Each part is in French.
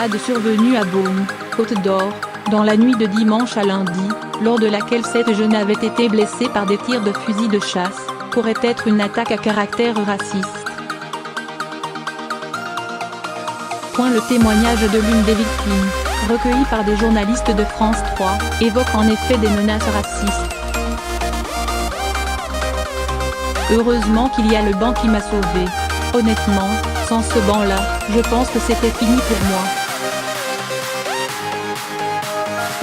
escalade survenue à Beaune, Côte d'Or, dans la nuit de dimanche à lundi, lors de laquelle 7 jeunes avaient été blessés par des tirs de fusil de chasse, pourrait être une attaque à caractère raciste. Le témoignage de l'une des victimes, recueilli par des journalistes de France 3, évoque en effet des menaces racistes. Heureusement qu'il y a le banc qui m'a sauvé. Honnêtement, sans ce banc-là, je pense que c'était fini pour moi.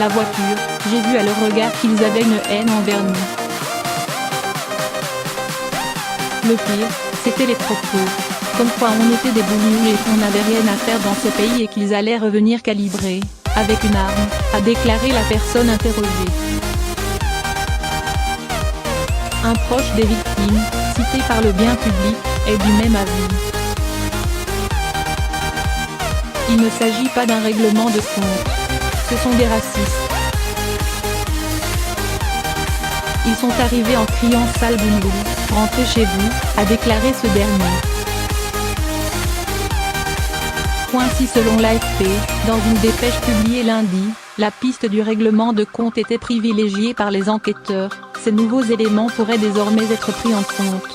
La voiture, j'ai vu à leur regard qu'ils avaient une haine envers nous. Le pire, c'était les propos. Comme quoi on était des bougnoules et qu'on n'avait rien à faire dans ce pays et qu'ils allaient revenir calibrer, avec une arme, a déclaré la personne interrogée. Un proche des victimes, cité par le bien public, est du même avis. Il ne s'agit pas d'un règlement de compte. Ce sont des racistes. Ils sont arrivés en criant « sale bougnoule, rentrez chez vous », a déclaré ce dernier. Si selon l'AFP, dans une dépêche publiée lundi, la piste du règlement de compte était privilégiée par les enquêteurs, ces nouveaux éléments pourraient désormais être pris en compte.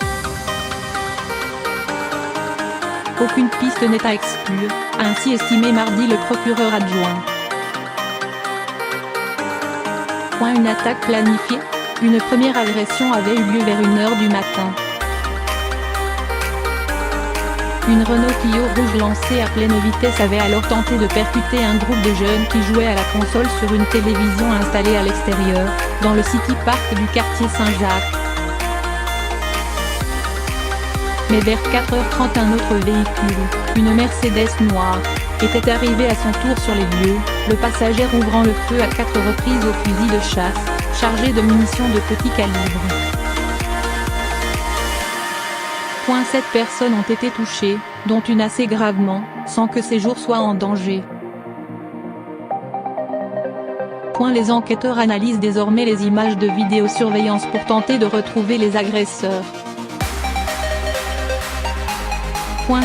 Aucune piste n'est à exclure, a ainsi estimé mardi le procureur adjoint. Une attaque planifiée? Une première agression avait eu lieu vers 1h du matin. Une Renault Clio rouge lancée à pleine vitesse avait alors tenté de percuter un groupe de jeunes qui jouaient à la console sur une télévision installée à l'extérieur, dans le City Park du quartier Saint-Jacques. Mais vers 4h30 un autre véhicule, une Mercedes noire, était arrivé à son tour sur les lieux, le passager ouvrant le feu à 4 reprises au fusil de chasse, chargé de munitions de petit calibre. 7 personnes ont été touchées, dont une assez gravement, sans que ses jours soient en danger. Les enquêteurs analysent désormais les images de vidéosurveillance pour tenter de retrouver les agresseurs.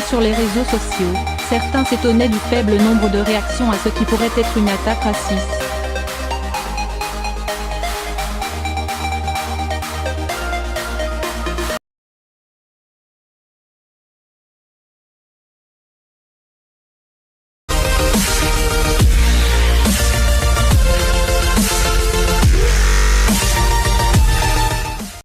Sur les réseaux sociaux, certains s'étonnaient du faible nombre de réactions à ce qui pourrait être une attaque raciste.